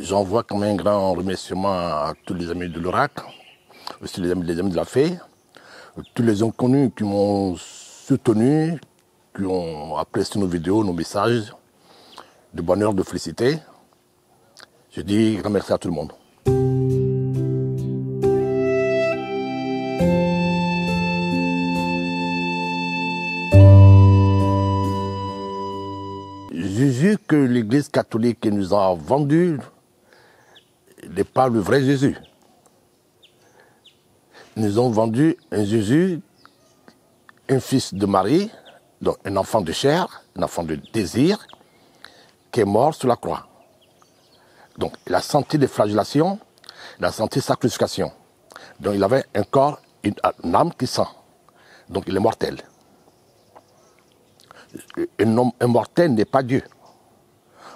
J'envoie comme un grand remerciement à tous les amis de l'Oracle, aussi les amis de la Fée, tous les inconnus qui m'ont soutenu, qui ont apprécié nos vidéos, nos messages, de bonheur, de félicité. Je dis grand merci à tout le monde. Jésus que l'Église catholique nous a vendu n'est pas le vrai Jésus. Ils nous ont vendu un Jésus, un fils de Marie, donc un enfant de chair, un enfant de désir, qui est mort sur la croix. Donc il a senti des flagellations, il a senti sa crucifixion. Donc il avait un corps, une âme qui sent. Donc il est mortel. Un homme immortel n'est pas Dieu.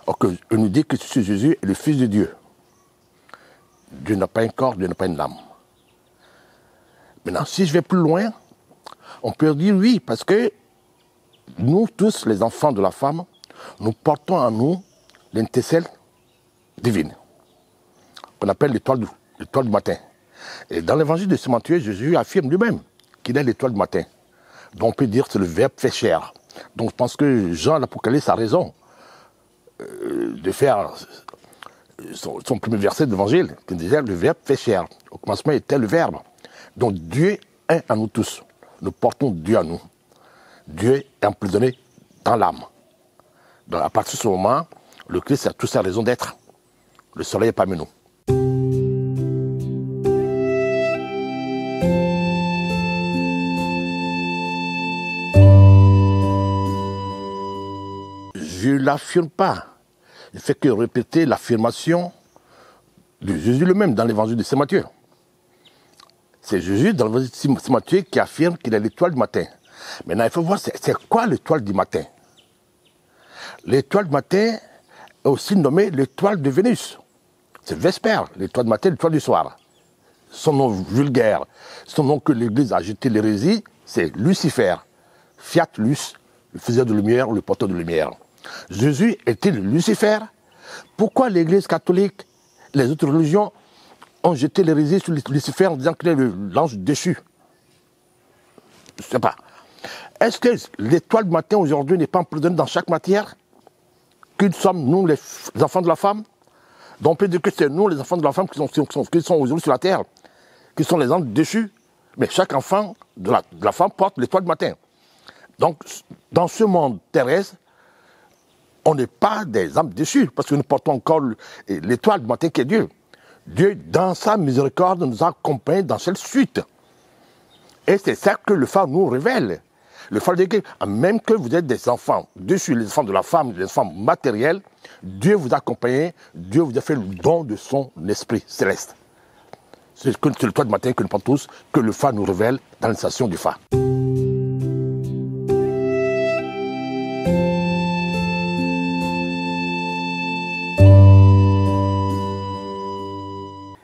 Or que on nous dit que ce Jésus est le Fils de Dieu. Dieu n'a pas un corps, Dieu n'a pas une âme. Maintenant, si je vais plus loin, on peut dire oui, parce que nous tous, les enfants de la femme, nous portons en nous l'intercelle divine, qu'on appelle l'étoile du matin. Et dans l'évangile de Matthieu, Jésus affirme lui-même qu'il est l'étoile du matin. Donc on peut dire que c'est le Verbe fait chair. Donc je pense que Jean l'Apocalypse a raison de faire son premier verset de l'évangile, qui disait le Verbe fait chair. Au commencement était le Verbe. Donc Dieu est en nous tous. Nous portons Dieu en nous. Dieu est emprisonné dans l'âme. Donc à partir de ce moment, le Christ a toute sa raison d'être. Le soleil est parmi nous. Je ne l'affirme pas. Je ne fais que répéter l'affirmation de Jésus lui-même dans l'évangile de Saint Matthieu. C'est Jésus dans l'évangile de Saint Matthieu qui affirme qu'il est l'étoile du matin. Maintenant, il faut voir c'est quoi l'étoile du matin. L'étoile du matin est aussi nommée l'étoile de Vénus. C'est Vesper, l'étoile du matin, l'étoile du soir. Son nom vulgaire, son nom que l'Église a jeté l'hérésie, c'est Lucifer. Fiat Lux, le faiseur de lumière ou le porteur de lumière. Jésus était le Lucifer. Pourquoi l'Église catholique, les autres religions, ont jeté l'hérésie sur Lucifer en disant qu'il est l'ange déchu? Je ne sais pas. Est-ce que l'étoile du matin aujourd'hui n'est pas emprisonnée dans chaque matière? Que sommes nous les enfants de la femme? Donc on peut dire que c'est nous les enfants de la femme qui sont aujourd'hui sur la terre, qui sont les anges déchus. Mais chaque enfant de la femme porte l'étoile du matin. Donc dans ce monde terrestre, on n'est pas des âmes déchues, parce que nous portons encore l'étoile du matin qui est Dieu. Dieu, dans sa miséricorde, nous accompagne dans cette suite. Et c'est ça que le phare nous révèle. Le phare dit que même que vous êtes des enfants déchus, les enfants de la femme, les enfants matériels, Dieu vous accompagne, Dieu vous a fait le don de son esprit céleste. C'est le toit du matin que nous portons tous, que le phare nous révèle dans l'initiation du phare.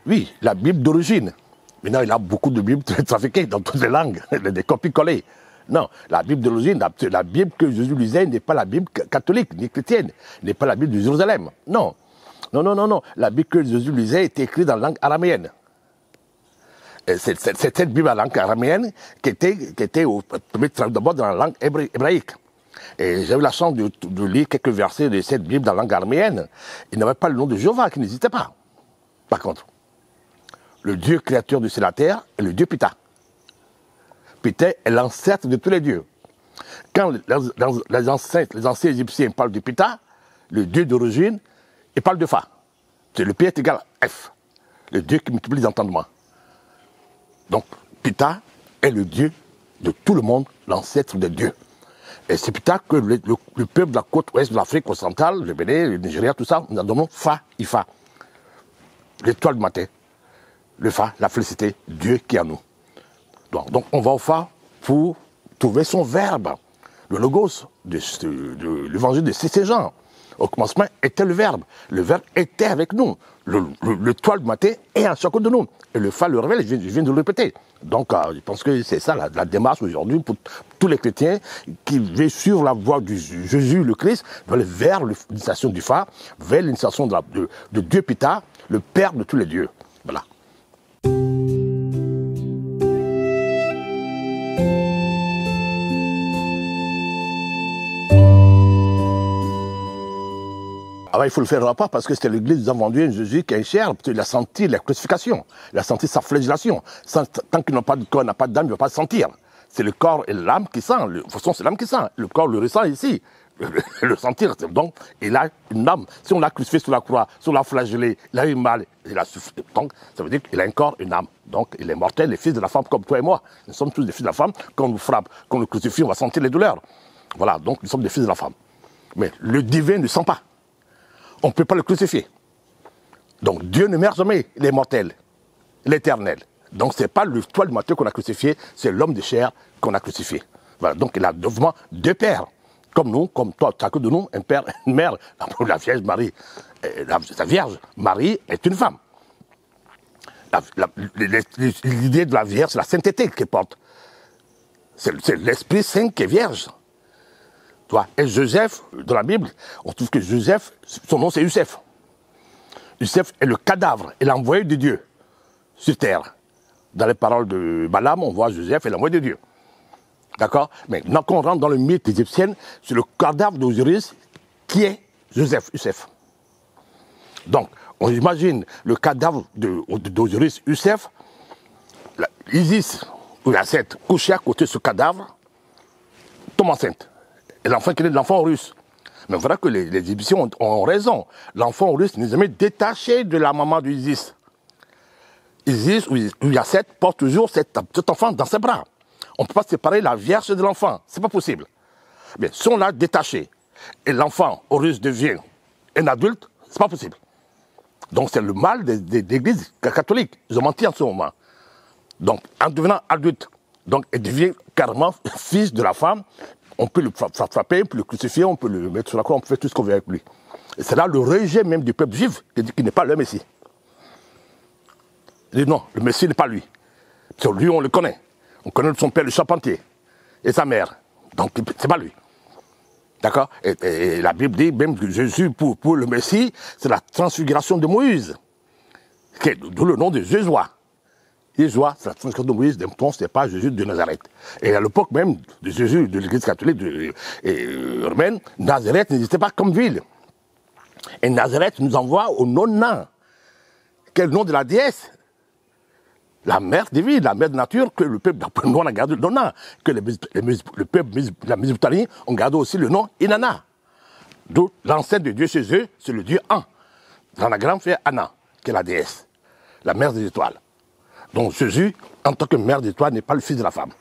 Oui, la Bible d'origine. Maintenant, il y a beaucoup de Bibles trafiquées dans toutes les langues, des copies-collées. Non, la Bible d'origine, la Bible que Jésus lisait n'est pas la Bible catholique, ni chrétienne, n'est pas la Bible de Jérusalem. Non. Non. La Bible que Jésus lisait était écrite dans la langue araméenne. C'est cette Bible en langue araméenne qui était d'abord dans la langue hébraïque. Et j'ai eu la chance de lire quelques versets de cette Bible dans la langue araméenne. Il n'avait pas le nom de Jéhovah, qui n'existait pas. Par contre, le Dieu créateur de ciel et la terre est le Dieu Ptah. Ptah est l'ancêtre de tous les dieux. Quand les anciens Égyptiens parlent de Ptah, le Dieu d'origine, ils parlent de Fa. C'est le P est égal à F, le Dieu qui multiplie les entendements. Donc, Ptah est le Dieu de tout le monde, l'ancêtre des dieux. Et c'est Ptah que le peuple de la côte ouest de l'Afrique occidentale, le Bénin, le Nigeria, tout ça, nous nommons Fa, Ifa. L'étoile du matin. Le Fa, la félicité, Dieu qui est en nous. Donc on va au Fa pour trouver son verbe, le logos de l'évangile de Saint Jean, Au commencement était le Verbe. Le Verbe était avec nous. L'étoile du matin est en chacun de nous. Et le phare, le révèle, je viens de le répéter. Donc, je pense que c'est ça la démarche aujourd'hui pour tous les chrétiens qui veulent suivre la voie de Jésus le Christ, veulent vers l'initiation du phare, vers l'initiation de Dieu Pita, le Père de tous les dieux. Voilà. Alors, il faut le faire rapport parce que c'était l'église qui a vendu un Jésus qui est cher, il a senti la crucifixion, il a senti sa flagellation. Tant qu'il n'a pas de corps, n'a pas d'âme, il ne va pas se sentir. C'est le corps et l'âme qui sent. De toute façon, c'est l'âme qui sent. Le corps le ressent ici. Le sentir. Donc, il a une âme. Si on l'a crucifié sur la croix, si on l'a flagellé, il a eu mal, il a souffert. Donc, ça veut dire qu'il a un corps, une âme. Donc, il est mortel, les fils de la femme comme toi et moi. Nous sommes tous des fils de la femme. Quand on nous frappe, quand on nous crucifie, on va sentir les douleurs. Voilà, donc nous sommes des fils de la femme. Mais le divin ne sent pas. On ne peut pas le crucifier. Donc Dieu ne meurt jamais, il est mortel, l'éternel. Donc ce n'est pas le toit du matin qu'on a crucifié, c'est l'homme de chair qu'on a crucifié. Voilà, donc il a devant deux pères, comme nous, comme toi, chacun de nous, un père, une mère. La Vierge Marie, la Vierge Marie est une femme. L'idée de la Vierge, c'est la sainteté qu'elle porte. C'est l'Esprit Saint qui est vierge. Et Joseph, dans la Bible, on trouve que Joseph, son nom c'est Youssef. Youssef est le cadavre et l'envoyé de Dieu sur terre. Dans les paroles de Balaam, on voit Joseph et l'envoyé de Dieu. D'accord? Mais quand on rentre dans le mythe égyptien, c'est le cadavre d'Osiris qui est Joseph, Youssef. Donc, on imagine le cadavre d'Osiris, Youssef, Isis, ou la Seth, couché à côté de ce cadavre, tombe enceinte. Et l'enfant qui est l'enfant russe. Mais voilà que les Égyptiens ont raison. L'enfant russe n'est jamais détaché de la maman d'Isis. Isis, où Yasset, porte toujours cet enfant dans ses bras. On ne peut pas séparer la vierge de l'enfant. Ce n'est pas possible. Mais si on l'a détaché et l'enfant russe devient un adulte, ce n'est pas possible. Donc c'est le mal des églises catholiques. Ils ont menti en ce moment. Donc en devenant adulte, donc il devient carrément fils de la femme. On peut le frapper, on peut le crucifier, on peut le mettre sur la croix, on peut faire tout ce qu'on veut avec lui. Et c'est là le rejet même du peuple juif qui dit qu'il n'est pas le Messie. Il dit non, le Messie n'est pas lui. Sur lui, on le connaît. On connaît son père, le charpentier, et sa mère. Donc, c'est pas lui. D'accord? Et la Bible dit même que Jésus, pour le Messie, c'est la transfiguration de Moïse. D'où le nom de Jésuas. Jésuas, c'est la transfiguration de Moïse, donc ce n'est pas Jésus de Nazareth. Et à l'époque même de Jésus, de l'Église catholique romaine, Nazareth n'existait pas comme ville. Et Nazareth nous envoie au Nona. Quel nom de la déesse? La mère divine, la mère de nature, que le peuple, nous on a gardé le Nona, que le peuple, la Mésopotamie, ont gardé aussi le nom Inanna. D'où l'ancêtre de Dieu chez eux, c'est le Dieu An. L'anagramme fait Anna, qui est la déesse, la mère des étoiles. Donc Jésus, en tant que mère des étoiles, n'est pas le fils de la femme.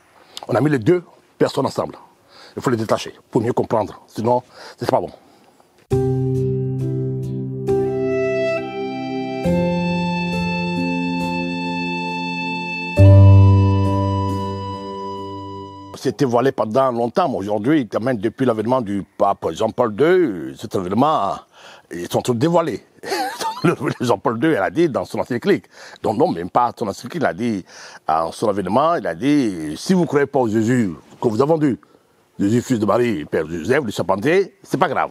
On a mis les deux personnes ensemble. Il faut les détacher pour mieux comprendre. Sinon, c'est pas bon. C'était voilé pendant longtemps, mais aujourd'hui, quand même, depuis l'avènement du pape Jean-Paul II, cet événement, ils sont tous dévoilés. Jean-Paul II, il a dit dans son encyclique, donc non, même pas son encyclique, il a dit, en son avènement, il a dit, si vous ne croyez pas au Jésus que vous avez vendu, Jésus, fils de Marie, Père Joseph, le charpentier, c'est pas grave.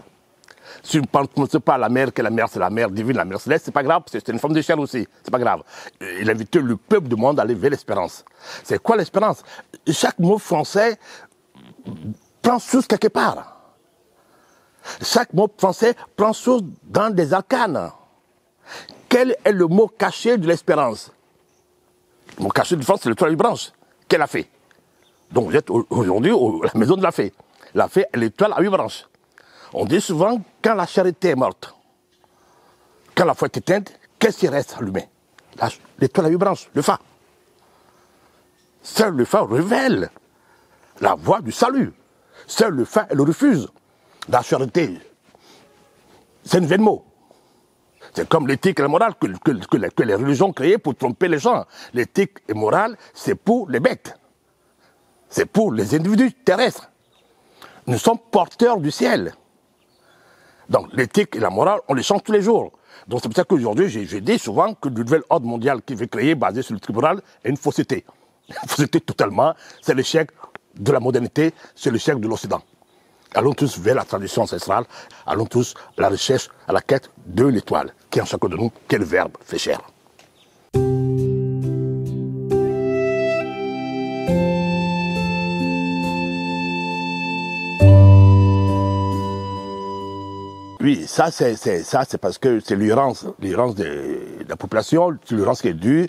Si vous ne pensez pas à la mère, que la mère, c'est la mère divine, la mère céleste, c'est pas grave, c'est une forme de chair aussi, c'est pas grave. Il a invité le peuple du monde à aller vers l'espérance. C'est quoi l'espérance? Chaque mot français prend source quelque part. Chaque mot français prend source dans des arcanes. Quel est le mot caché de l'espérance? Le mot caché de France, c'est l'étoile à 8 branches. Qu'elle a fait? Donc vous êtes aujourd'hui à la maison de la fée. La fée est l'étoile à 8 branches. On dit souvent, quand la charité est morte, quand la foi est éteinte, qu'est-ce qui reste allumé? L'étoile à 8 branches, le phare. Seul le phare révèle la voie du salut. Seul le phare, elle le refuse. La charité, c'est une vaine mot. C'est comme l'éthique et la morale que les religions ont créées pour tromper les gens. L'éthique et la morale, c'est pour les bêtes. C'est pour les individus terrestres. Nous sommes porteurs du ciel. Donc l'éthique et la morale, on les change tous les jours. Donc c'est pour ça qu'aujourd'hui, je dis souvent que le nouvel ordre mondial qui veut créer, basé sur le tribunal, est une fausseté. Une fausseté totalement. C'est l'échec de la modernité, c'est l'échec de l'Occident. Allons tous vers la tradition ancestrale, allons tous à la recherche, à la quête de l'étoile, qui est en chacun de nous, quel verbe fait chair. Oui, ça c'est parce que c'est l'ignorance de la population, c'est l'ignorance qui est due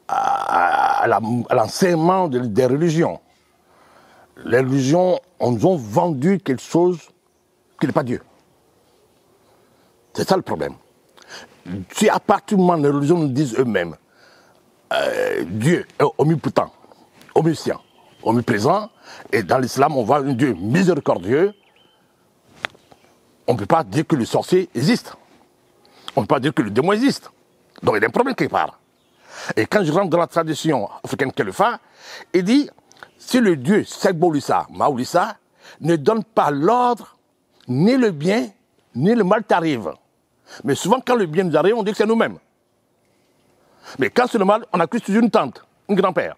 à l'enseignement des religions. Les religions nous ont vendu quelque chose qui n'est pas Dieu. C'est ça le problème. Si à partir du moment où les religions nous disent eux-mêmes, Dieu est omnipotent, omniscient, omniprésent, et dans l'islam on voit un Dieu miséricordieux, on ne peut pas dire que le sorcier existe. On ne peut pas dire que le démon existe. Donc il y a un problème quelque part. Et quand je rentre dans la tradition africaine Kelufa, il dit, si le Dieu Segbolissa, Maoulissa, ne donne pas l'ordre, ni le bien, ni le mal t'arrive. Mais souvent quand le bien nous arrive, on dit que c'est nous-mêmes. Mais quand c'est le mal, on accuse toujours une tante, un grand-père.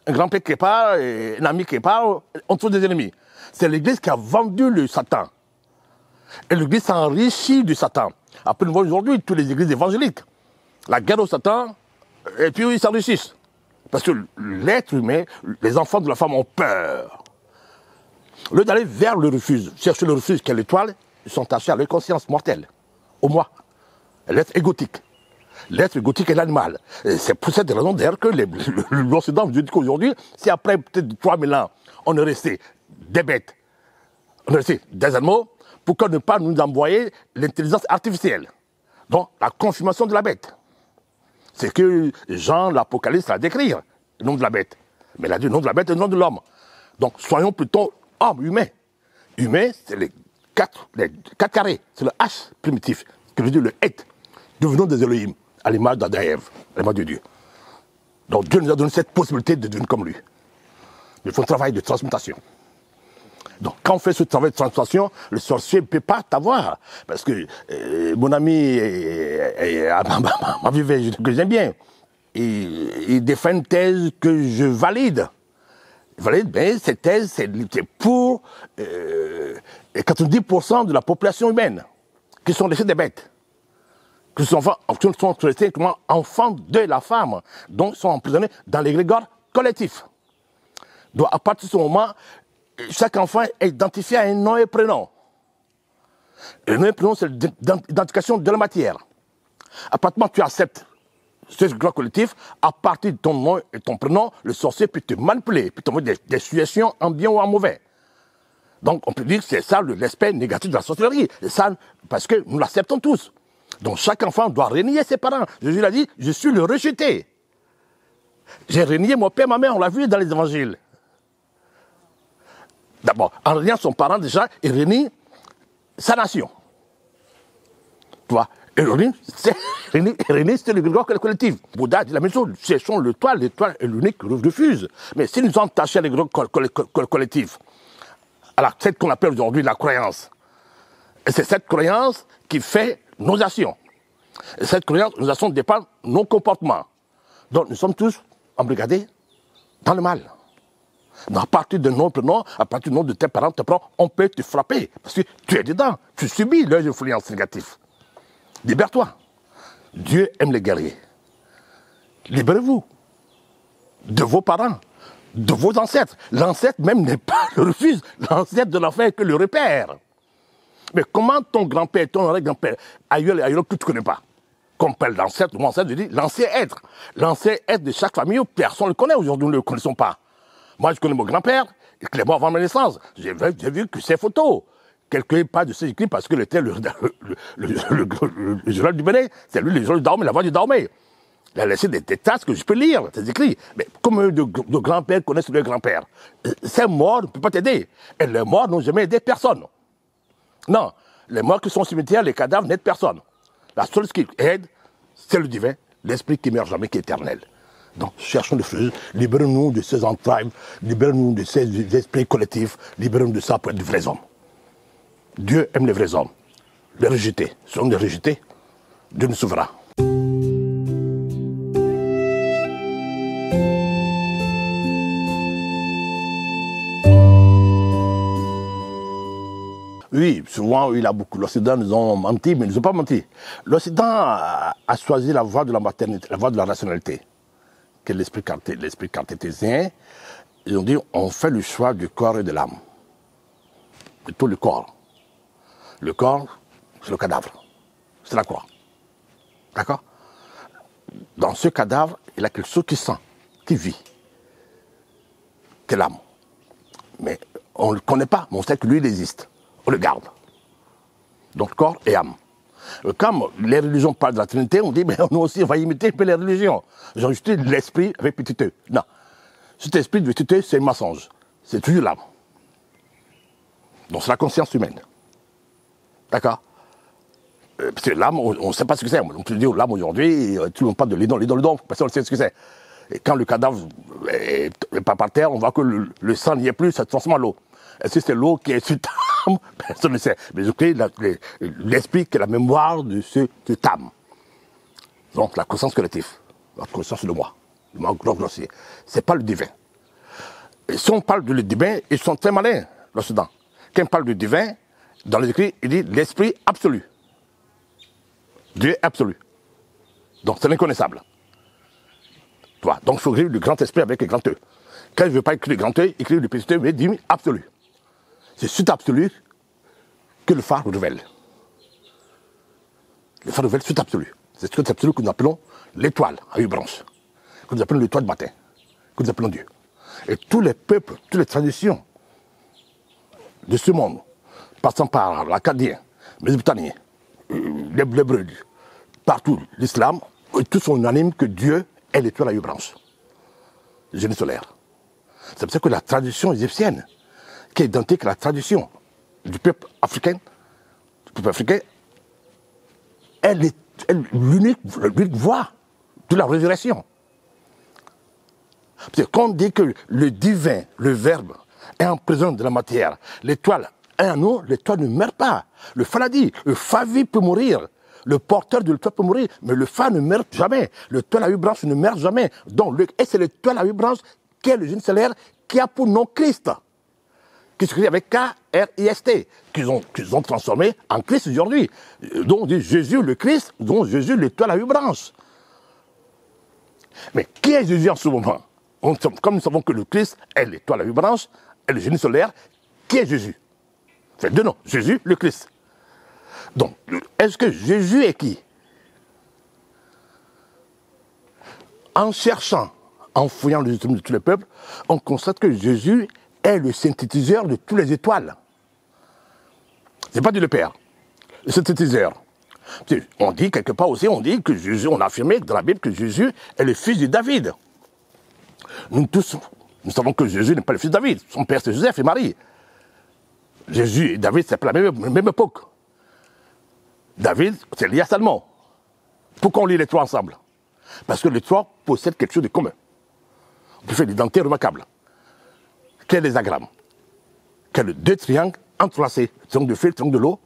Un grand-père qui part, un ami qui part, on trouve des ennemis. C'est l'Église qui a vendu le Satan. Et l'Église s'enrichit du Satan. Après, nous voyons aujourd'hui toutes les églises évangéliques. La guerre au Satan, et puis ils s'enrichissent. Parce que l'être humain, les enfants de la femme ont peur. Au lieu d'aller vers le refuge, chercher le refuge qui est l'étoile, ils sont attachés à leur conscience mortelle, au moi, l'être égotique. L'être égotique est l'animal. C'est pour cette raison d'ailleurs que l'Occident vous dit qu'aujourd'hui, si après peut-être 3000 ans, on est resté des bêtes, on est resté des animaux, pourquoi ne pas nous envoyer l'intelligence artificielle? Donc, la confirmation de la bête. C'est que Jean, l'Apocalypse, l'a décrit, le nom de la bête. Mais il a dit le nom de la bête et le nom de l'homme. Donc, soyons plutôt hommes, humains. Humains, c'est les quatre carrés, c'est le H primitif, qui veut dire le Het. Devenons des Elohim, à l'image d'Adam et Ève, à l'image de Dieu. Donc, Dieu nous a donné cette possibilité de devenir comme lui. Il faut un travail de transmutation. Donc, quand on fait ce travail de transmutation, le sorcier ne peut pas t'avoir. Parce que mon ami, ma vie que j'aime bien, il défend une thèse que je valide. Mais cette thèse, c'est pour 90% de la population humaine, qui sont laissés des bêtes, qui sont traités comme enfants de la femme, donc sont emprisonnés dans l'égrégore collectif. Donc, à partir de ce moment, chaque enfant est identifié à un nom et prénom. Et le nom et prénom, c'est l'identification de la matière. À partir du moment où tu acceptes ce grand collectif, à partir de ton nom et ton prénom, le sorcier peut te manipuler, peut t'envoyer des situations en bien ou en mauvais. Donc on peut dire que c'est ça l'aspect négatif de la sorcellerie. Et ça, parce que nous l'acceptons tous. Donc chaque enfant doit renier ses parents. Jésus l'a dit, je suis le rejeté. J'ai renié mon père, ma mère, on l'a vu dans les évangiles. D'abord, en reniant son parent, déjà, il renie sa nation. Tu vois, et renie, c'est le grand collectif. Bouddha dit la même chose, cherchons l'étoile est l'unique refuge. Mais si nous sommes attachés à les grands collectifs, alors c'est ce qu'on appelle aujourd'hui la croyance. Et c'est cette croyance qui fait nos actions. Et cette croyance, nos actions dépendent de nos comportements. Donc nous sommes tous embrigadés dans le mal. Donc, à partir de notre nom, à partir du nom de tes parents, on peut te frapper. Parce que tu es dedans. Tu subis leurs influences négatives. Libère-toi. Dieu aime les guerriers. Libérez-vous de vos parents, de vos ancêtres. L'ancêtre même n'est pas le refuge. L'ancêtre de l'enfant est que le repère. Mais comment ton grand-père, ton grand-père, ailleurs que tu ne connais pas, comme père l'ancêtre, mon ancêtre, je dis l'ancien être. L'ancien être de chaque famille, personne ne le connaît aujourd'hui, nous ne le connaissons pas. Moi, je connais mon grand-père, il est mort avant ma naissance. J'ai vu que ses photos. Quelqu'un pas de ses écrits parce qu'il était le journal du Bénin. C'est lui le journal du Dahomey, la voix du Dahomey. Il a laissé des traces que je peux lire, ses écrits. Mais comme de grands-pères connaissent leur grand-père, ces morts ne peuvent pas t'aider. Et les morts n'ont jamais aidé personne. Non, les morts qui sont au cimetière, les cadavres n'aident personne. La seule chose qui aide, c'est le divin, l'esprit qui ne meurt jamais, qui est éternel. Donc, cherchons le feu, libérons-nous de ces entrailles, libérons-nous de ces esprits collectifs, libérons-nous de ça pour être de vrais hommes. Dieu aime les vrais hommes. les rejetés. Selon les rejetés, Dieu nous sauvera. Oui, souvent, l'Occident nous ont menti, mais ils ne nous ont pas menti. L'Occident a choisi la voie de la maternité, la voie de la rationalité, qui est l'esprit cartésien. Ils ont dit, on fait le choix du corps et de l'âme. Plutôt le corps. Le corps, c'est le cadavre. C'est la croix. D'accord? Dans ce cadavre, il y a quelque chose qui sent, qui vit, qui est l'âme. Mais on ne le connaît pas, mais on sait que lui, il existe. On le garde. Donc corps et âme. Comme les religions parlent de la Trinité, on dit, mais nous aussi, on va imiter un peu les religions. Ils ont ajouté l'esprit avec petit e. Non. Cet esprit de petit e, c'est un mensonge. C'est toujours l'âme. Donc c'est la conscience humaine. D'accord? Parce que l'âme, on ne sait pas ce que c'est. On peut dire l'âme aujourd'hui, tout le monde parle de l'idole, personne ne sait ce que c'est. Et quand le cadavre n'est pas par terre, on voit que le sang n'y est plus, ça se transforme en l'eau. Est-ce que c'est l'eau qui est sur l'âme? Personne ne sait. Mais l'esprit qui est la mémoire de cette âme. Donc la conscience collective, la conscience de moi, le moi grossier. Ce n'est pas le divin. Et si on parle de le divin, ils sont très malins, l'Occident. Quand on parle du divin, dans les écrits, il dit l'esprit absolu. Dieu est absolu. Donc c'est l'inconnaissable. Donc il faut écrire le grand esprit avec le grand E. Quand il ne veut pas écrire le grand E, écrire le petit E, mais il dit absolu. C'est cet absolu que le phare révèle. Le phare révèle cet absolu. C'est cet absolu que nous appelons l'étoile à 8 branches. Que nous appelons l'étoile du matin. Que nous appelons Dieu. Et tous les peuples, toutes les traditions de ce monde, passant par l'Acadien, les Mésopotamiens, les Hébreux, partout, l'islam, tous sont unanimes que Dieu est l'étoile à 8 branches. Le génie solaire. C'est pour ça que la tradition égyptienne, qui est identique à la tradition du peuple africain, elle est l'unique voie de la résurrection. Parce que quand on dit que le divin, le verbe, est en présence de la matière, l'étoile est en nous, l'étoile ne meurt pas. Le phare l'a dit, le phare peut mourir. Le porteur de l'étoile peut mourir, mais le phare ne meurt jamais. L'étoile à 8 branches ne meurt jamais. Donc, et c'est l'étoile à 8 branches qui est le génie solaire qui a pour nom Christ. Qui s'écrit avec K-R-I-S-T, qu'ils ont transformé en Christ aujourd'hui. Donc, on dit Jésus le Christ, donc Jésus l'étoile à 8 branches. Mais qui est Jésus en ce moment? Comme nous savons que le Christ est l'étoile à 8 branches, est le génie solaire, qui est Jésus? C'est deux noms, Jésus le Christ. Donc, est-ce que Jésus est qui? En cherchant, en fouillant les études de tous les peuples, on constate que Jésus est le synthétiseur de toutes les étoiles. C'est pas Dieu le Père, le synthétiseur. On dit quelque part aussi, on dit que Jésus, on a affirmé dans la Bible que Jésus est le fils de David. Nous tous, nous savons que Jésus n'est pas le fils de David. Son père c'est Joseph et Marie. Jésus et David, c'est la même époque. David, c'est lié à Salomon. Pourquoi on lit les trois ensemble? Parce que les trois possèdent quelque chose de commun. On peut faire l'identité remarquable. Quel est l'hexagramme? Quel est deux triangles entrelacés, triangle de feu, triangle de l'eau,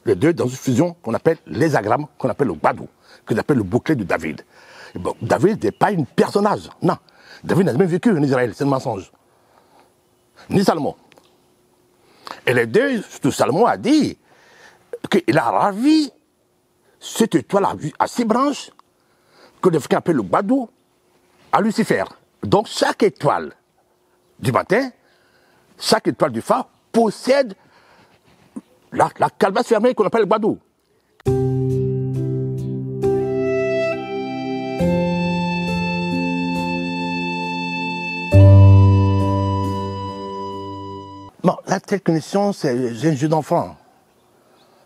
les deux dans une fusion qu'on appelle l'hexagramme, qu'on appelle le badou, qu'on appelle le bouclier de David. Et bon, David n'est pas un personnage, non. David n'a jamais vécu en Israël, c'est un mensonge. Ni Salomon. Et les deux, surtout Salomon a dit qu'il a ravi cette étoile à 6 branches, que les Africains appellent le badou, à Lucifer. Donc chaque étoile du matin, chaque étoile du phare possède la calebasse fermée qu'on appelle le badou. Bon, la telle connexion, c'est un jeu d'enfant.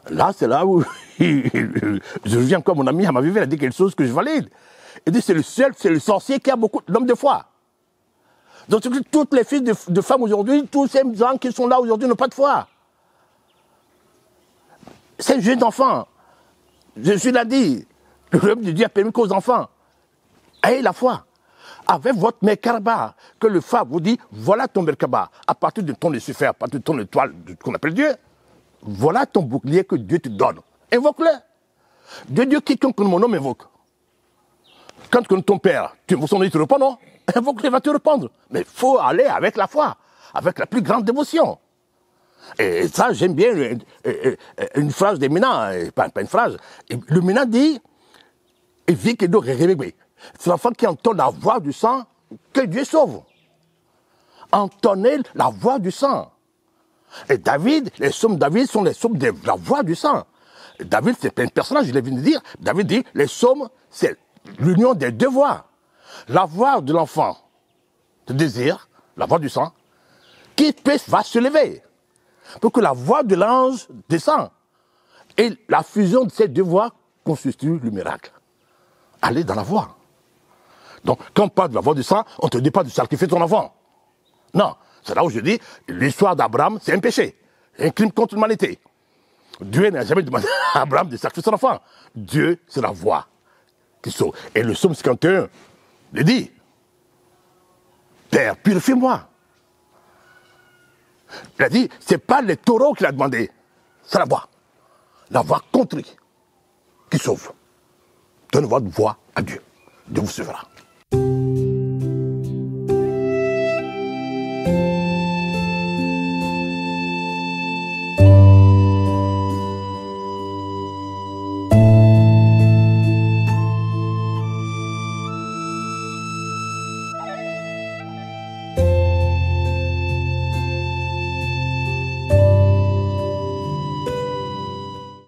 Là, c'est là où je reviens comme mon ami à ma vie, il a dit quelque chose que je valide. Il dit c'est le sorcier qui a beaucoup l'homme de foi. Donc toutes les filles de femmes aujourd'hui, tous ces gens qui sont là aujourd'hui n'ont pas de foi. C'est un jeu d'enfant. Jésus l'a dit. Le royaume de Dieu a permis qu'aux enfants. Ayez la foi. Avec votre Merkaba, que le phare vous dit, voilà ton Merkaba. À partir de ton Lucifer, à partir de ton étoile, qu'on appelle Dieu, voilà ton bouclier que Dieu te donne. Invoque-le. De Dieu, quiconque connaît mon nom m'invoque. Quand tu connais ton père, tu invoques son nom, il te répond, non? Invoque-le, il va te répondre. Mais il faut aller avec la foi, avec la plus grande dévotion. Et ça, j'aime bien une phrase d'Éminent, pas une phrase. Le Mina dit, et vit que Dieu réveille. C'est l'enfant qui entend la voix du sang que Dieu sauve. Entendez la voix du sang. Et David, les psaumes de David sont les psaumes de la voix du sang. David, c'est un personnage, je l'ai venu de dire. David dit, les psaumes, c'est l'union des deux voix. La voix de l'enfant, de désir, la voix du sang, qui va se lever. Pour que la voix de l'ange descende. Et la fusion de ces deux voix constitue le miracle. Aller dans la voix. Donc, quand on parle de la voix du sang, on ne te dit pas du sacrifier ton enfant. Non, c'est là où je dis, l'histoire d'Abraham, c'est un péché. Un crime contre l'humanité. Dieu n'a jamais demandé à Abraham de sacrifier son enfant. Dieu, c'est la voix qui sauve. Et le psaume 51 le dit. Père, purifie-moi. Il a dit, c'est pas les taureaux qu'il a demandé, c'est la voix. La voix contrite qui sauve. Donne votre voix à Dieu. Dieu vous sauvera.